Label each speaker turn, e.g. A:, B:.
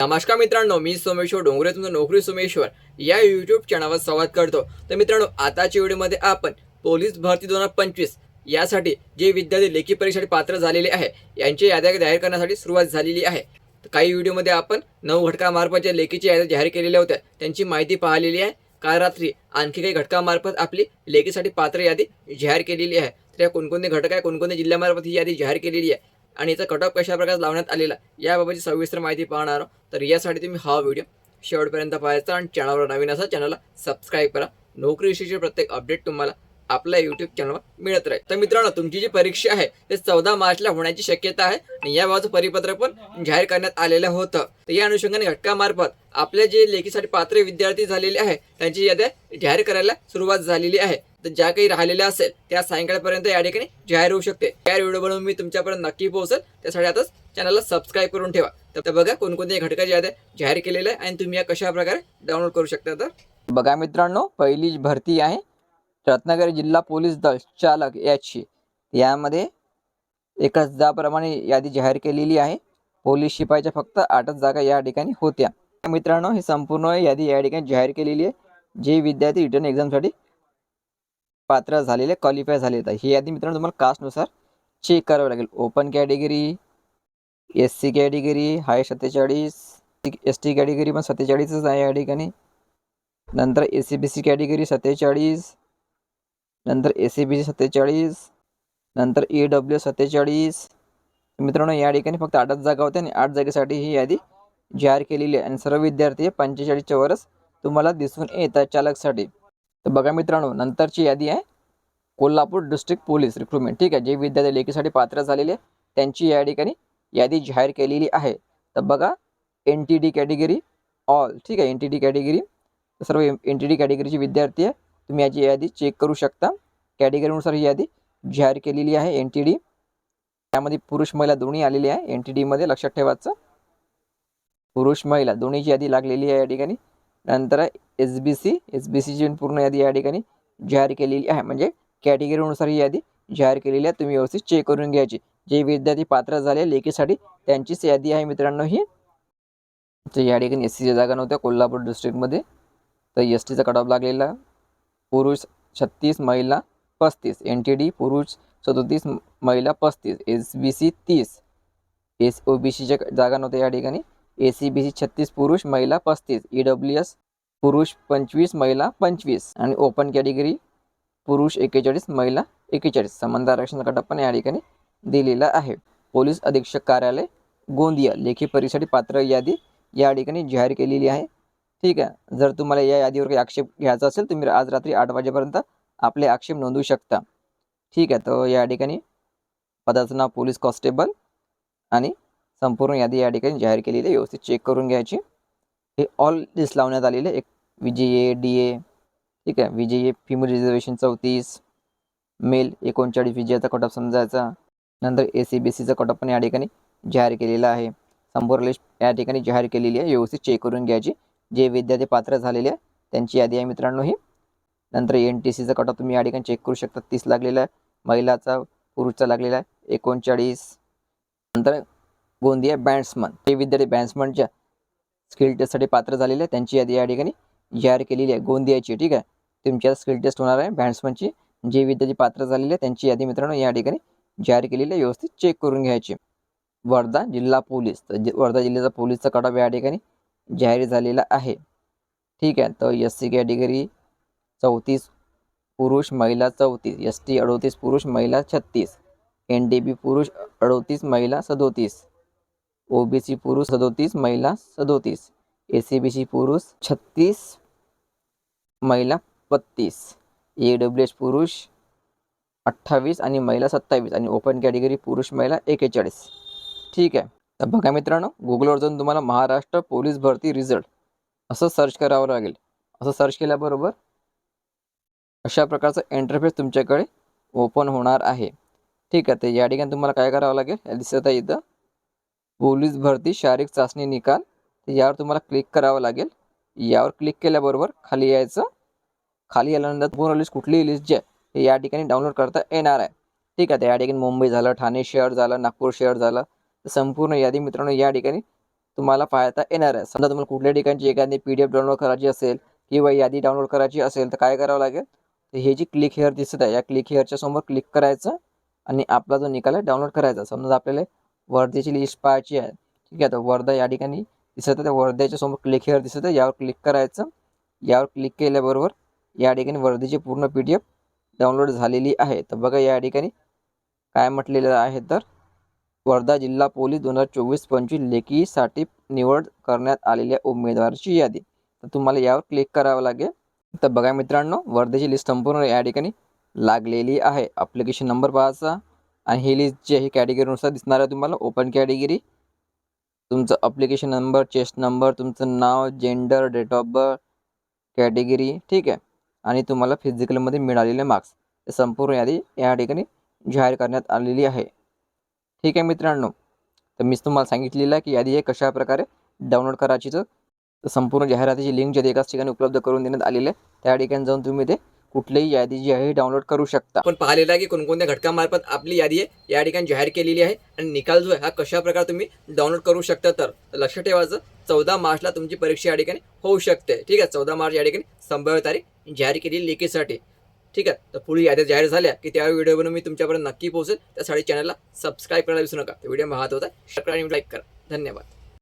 A: नमस्कार मित्रांनो, मी सोमेश्वर डोंगरे तुमचं नोकरी सोमेश्वर या यूट्यूब चॅनलवर संवाद करतो. तर मित्रांनो, आताच्या व्हिडिओमध्ये आपण पोलीस भरती 2025 यासाठी जे विद्यार्थी लेखी परीक्षेसाठी पात्र झालेले आहे यांची याद्या जाहीर करण्यासाठी सुरुवात झालेली आहे. तर काही व्हिडिओमध्ये आपण 9 घटकामार्फत ज्या लेखीच्या याद्या जाहीर केलेल्या होत्या त्यांची माहिती पाहिलेली आहे. काल रात्री आणखी काही घटकामार्फत आपली लेखीसाठी पात्र यादी जाहीर केलेली आहे. तर या कोणकोणते घटक आहे, कोणकोणत्या जिल्ह्यामार्फत ही यादी जाहीर केलेली आहे आणि याचा कट ऑफ कशा प्रकारे लावण्यात आलेला याबाबतची सविस्तर माहिती पाहणार आहोत. तर यासाठी तुम्ही हा व्हिडिओ शेवटपर्यंत पाहायचा आणि चॅनलवर नवीन असा चॅनलला सबस्क्राईब करा. नोकरीविषयीचे प्रत्येक अपडेट तुम्हाला आपल्या यूट्यूब चॅनलवर मिळत राहील. तर मित्रांनो, तुमची जी परीक्षा आहे ते 14 मार्चला होण्याची शक्यता आहे आणि याबाबत परिपत्रक पण जाहीर करण्यात आलेलं होतं. तर या अनुषंगाने घटकामार्फत आपले जे लेखीसाठी पात्र विद्यार्थी झालेले आहे त्यांची याद्या जाहीर करायला सुरुवात झालेली आहे. तर ज्या काही राहिलेल्या असेल त्या सायंकाळपर्यंत या ठिकाणी जाहीर होऊ शकते. या व्हिडिओ बनवून मी तुमच्यापर्यंत नक्की पोहोचेल. त्यासाठी आताच चॅनलला सबस्क्राईब करून ठेवा. तर बघा कोणकोणत्या घटकाच्या याद्या जाहीर केलेल्या आहे आणि तुम्ही या कशा प्रकारे डाउनलोड करू शकता. तर बघा मित्रांनो, पहिली भरती आहे रत्नागिरी जिल्हा पोलीस दल चालक याची. यामध्ये एकच जाप्रमाणे यादी जाहीर केलेली आहे. पोलीस शिपाईच्या फक्त 8च जागा या ठिकाणी होत्या. मित्रांनो, ही संपूर्ण यादी या ठिकाणी जाहीर केलेली आहे. जे विद्यार्थी रिटर्न एक्झामसाठी पात्र झालेले, क्वालिफाय झाले, तर ही यादी मित्रांनो तुम्हाला कास्टनुसार चेक करावं लागेल. ओपन कॅटेगरी, SC कॅटेगरी हाय 47, ST कॅटेगरी पण 47च आहे या ठिकाणी. नंतर ACBC कॅटेगरी 47, नंतर ACBC 47, नंतर EWS 47. मित्रांनो, या ठिकाणी फक्त 8च जागा होत्या आणि 8 जागेसाठी ही यादी जाहीर केलेली आहे आणि सर्व विद्यार्थी 45च्या वरच तुम्हाला दिसून येतात चालकसाठी. तर बघा मित्रांनो, नंतरची यादी आहे कोल्हापूर डिस्ट्रिक्ट पोलीस रिक्रुटमेंट. ठीक आहे, जे विद्यार्थी लेखीसाठी पात्र झालेले त्यांची या ठिकाणी यादी जाहीर केलेली आहे. तर बघा, NTD कॅटेगरी ऑल. ठीक आहे, NTD कॅटेगरी सर्व NTD कॅटेगरीचे विद्यार्थी आहे. तुम्ही याची यादी चेक करू शकता. कॅटेगरीनुसार ही यादी जाहीर केलेली आहे NTD. त्यामध्ये पुरुष महिला दोन्ही आलेली आहे. NTD मध्ये लक्षात ठेवायचं, पुरुष महिला दोन्हीची यादी लागलेली आहे या ठिकाणी. नंतर SBCची पूर्ण यादी या ठिकाणी जाहीर केलेली आहे. म्हणजे कॅटेगरीनुसार ही यादी जाहीर केलेली आहे. तुम्ही व्यवस्थित चेक करून घ्यायची. जे विद्यार्थी पात्र झाले लेखीसाठी त्यांचीच यादी आहे मित्रांनो ही. तर या ठिकाणी SCच्या जागा नव्हत्या कोल्हापूर डिस्ट्रिक्टमध्ये. तर STचा कट ऑफ लागलेला पुरुष 36, महिला 35. NTD पुरुष 37, महिला 35. SBC 30. OBCच्या जागा नव्हत्या या ठिकाणी. ACBC 36, पुरुष महिला 35. EWS पुरुष 25, महिला 25 आणि ओपन कॅटेगरी पुरुष 41, महिला 41. समांतर आरक्षणाचा कट पण या ठिकाणी दिलेला आहे. पोलीस अधीक्षक कार्यालय गोंदिया लेखी परीक्षेसाठी पात्र यादी या ठिकाणी जाहीर केलेली आहे. ठीक आहे, जर तुम्हाला या यादीवर काही आक्षेप घ्यायचा असेल तुम्ही आज रात्री 8 वाजेपर्यंत आपले आक्षेप नोंदवू शकता. ठीक आहे, तर या ठिकाणी पदाचं नाव पोलीस कॉन्स्टेबल आणि संपूर्ण यादी या ठिकाणी जाहीर केलेली आहे. व्यवस्थित चेक करून घ्यायची. हे ऑल लिस्ट लावण्यात आलेले एक VJA DA. ठीक आहे, VJA फिमेल रिझर्वेशन 34, मेल 39 VJAचा कट ऑफ समजायचा. नंतर ACBCचा कट ऑफ पण या ठिकाणी जाहीर केलेला आहे. संपूर्ण लिस्ट या ठिकाणी जाहीर केलेली आहे. व्यवस्थित चेक करून घ्यायची. जे विद्यार्थी पात्र झालेले आहे त्यांची यादी आहे मित्रांनो ही. नंतर NTCचा कट ऑफ तुम्ही या ठिकाणी चेक करू शकता. 30 लागलेला आहे. महिलाचा पुरुषचा लागलेला आहे 39. नंतर गोंदिया बॅट्समन, जे विद्यार्थी बॅट्समनच्या स्किल टेस्टसाठी पात्र झालेले आहे त्यांची यादी या ठिकाणी जाहीर केलेली आहे गोंदियाची. ठीक आहे, तुमच्या स्किल टेस्ट होणार आहे बॅट्समनची. जे विद्यार्थी पात्र झालेले आहे त्यांची यादी मित्रांनो या ठिकाणी जाहीर केलेली आहे. व्यवस्थित चेक करून घ्यायची. वर्धा जिल्हा पोलीस, तर वर्धा जिल्ह्याचा पोलीसचा कट ऑफ या ठिकाणी जाहीर झालेला आहे. ठीक आहे, तर SC कॅटेगरी 34, पुरुष महिला 34. ST 38, पुरुष महिला 36. NDB पुरुष 38, महिला 37. OBC पुरुष 37, महिला 37. ACBC पुरुष 36, महिला 32. EWS पुरुष 28 आणि महिला 27 आणि ओपन कॅटेगरी पुरुष महिला 41. ठीक आहे, तर बघा मित्रांनो, गुगलवर जाऊन तुम्हाला महाराष्ट्र पोलीस भरती रिझल्ट असं सर्च करावं लागेल. असं सर्च केल्याबरोबर अशा प्रकारचं इंटरफेस तुमच्याकडे ओपन होणार आहे. ठीक आहे, तर या ठिकाणी तुम्हाला काय करावं लागेल, दिसत आहे इथं पोलीस भरती शारीरिक चाचणी निकाल. तर यावर तुम्हाला क्लिक करावं लागेल. यावर क्लिक केल्याबरोबर खाली यायचं. खाली आल्यानंतर पूर्ण लिस्ट, कुठलीही लिस्ट जी आहे हे या ठिकाणी डाउनलोड करता येणार आहे. ठीक आहे, तर या ठिकाणी मुंबई झालं, ठाणे शहर झालं, नागपूर शहर झालं, संपूर्ण यादी मित्रांनो या ठिकाणी तुम्हाला पाहता येणार आहे. समजा तुम्हाला कुठल्या ठिकाणची एखादी PDF डाउनलोड करायची असेल किंवा यादी डाउनलोड करायची असेल तर काय करावं लागेल, तर हे जी क्लिक हिअर दिसत आहे या क्लिक हिअरच्या समोर क्लिक करायचं आणि आपला जो निकाल आहे डाउनलोड करायचा. समजा आपल्याला वर्धेची लिस्ट पाहायची आहे, ठीक आहे. तर वर्धा या ठिकाणी दिसत आहे, त्या वर्ध्याच्या समोर क्लिक हिअर दिसत आहे, यावर क्लिक करायचं. यावर क्लिक केल्याबरोबर या ठिकाणी वर्धेची पूर्ण PDF डाउनलोड झालेली आहे. तर बघा या ठिकाणी काय म्हटलेलं आहे, तर वर्धा जिल्हा पोलीस 2024-25 लेखीसाठी निवड करण्यात आलेल्या उमेदवाराची यादी. तर तुम्हाला यावर क्लिक करावं लागेल. तर बघा मित्रांनो, वर्धेची लिस्ट संपूर्ण या ठिकाणी लागलेली आहे. ॲप्लिकेशन नंबर पाहायचा आणि ही लिस्ट जी आहे कॅटेगरीनुसार दिसणार आहे तुम्हाला. ओपन कॅटेगरी, तुमचं ॲप्लिकेशन नंबर, चेस्ट नंबर, तुमचं नाव, gender, date of birth, category, ठीक आहे. आणि तुम्हाला फिजिकलमध्ये मिळालेले मार्क्स, हे संपूर्ण यादी या ठिकाणी जाहीर करण्यात आलेली आहे. ठीक आहे मित्रांनो, तर मीच तुम्हाला सांगितलेलं आहे की यादी हे कशाप्रकारे डाउनलोड करायची. तर संपूर्ण जाहिरातीची लिंक जी एकाच ठिकाणी उपलब्ध करून देण्यात आलेली आहे, त्या ठिकाणी जाऊन तुम्ही ते कुठलीही यादी जी आहे डाउनलोड करू शकता. आपण पाहिलेलं आहे की कोणकोणत्या घटकामार्फत आपली यादी आहे या ठिकाणी जाहीर केलेली आहे आणि निकाल जो आहे हा कशाप्रकारे तुम्ही डाउनलोड करू शकता. तर लक्षात ठेवायचं, 14 मार्चला तुमची परीक्षा या ठिकाणी होऊ शकते. ठीक आहे, 14 मार्च या ठिकाणी संभाव्य तारीख जाहीर केली लेखीसाठी. ठीक आहे, तर पुढील याद्या जाहीर झाल्या की त्या व्हिडिओ बनवून मी तुमच्यापर्यंत नक्की पोहोचेल. त्यासाठी चॅनलला सबस्क्राईब करायला विसरू नका. व्हिडिओ महत्त्वाचा आहे, सबस्क्राईब लाईक करा. धन्यवाद.